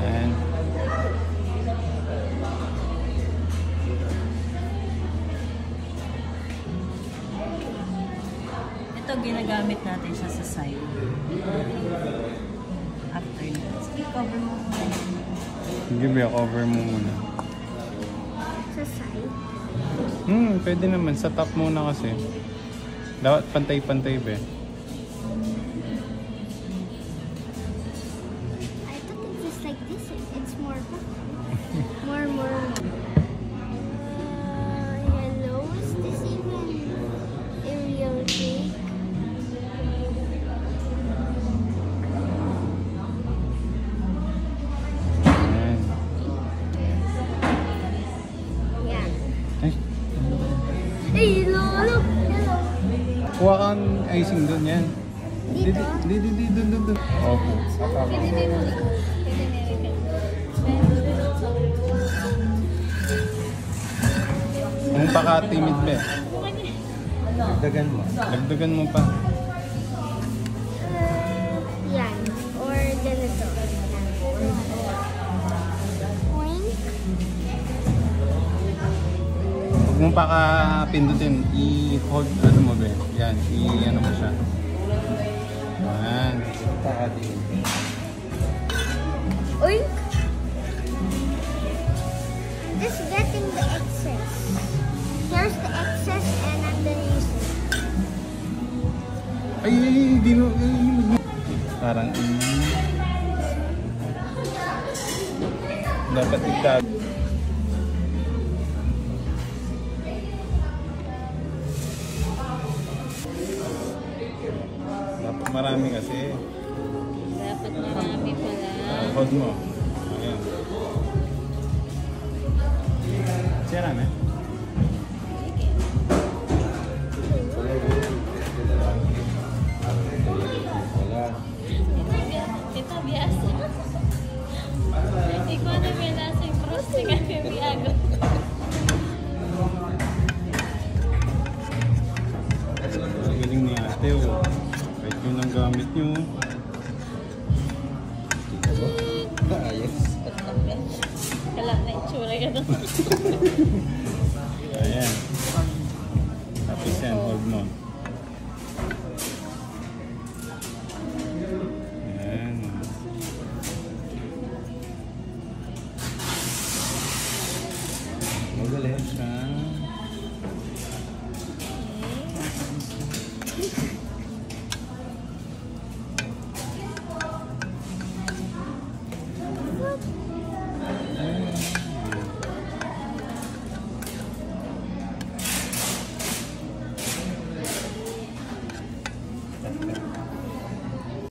Ayan. Ito, ginagamit natin siya sa side. After that. Sige, cover mo. Sige, cover mo muna. Sa side? Pwede naman. Sa top muna kasi. Dapat pantay-pantay ba? I thought it's just like this. It's more. more. Hello? Is this even a real cake? Ayan. Yeah. Ay, Hey, hello. kuha kang icing doon yan. Dito? Dito. Opo. Kung paka-timid ba? Dagdagan mo pa. Yan. Or ganito. Oink. Huwag mong paka-pindutin. I-hold, ano mo ba? Yan, i-ano mo siya. Yan. Oink. I'm just getting the excess. Here's the excess and I'm gonna use it. Ay, di mo. Parang dapat itag. Dapat marami kasi. Dapat marami pala. Hold mo. Ayan. Sira na. Ito, biasa. Ikaw na may lasang frosting at pipiago. Galing ni ate, oh. Kahit yun ang gamit nyo. Ayos. Kala na itsura ka doon. Ayan. Tapos yan, hold mo. Ayan. Magaling. Siya.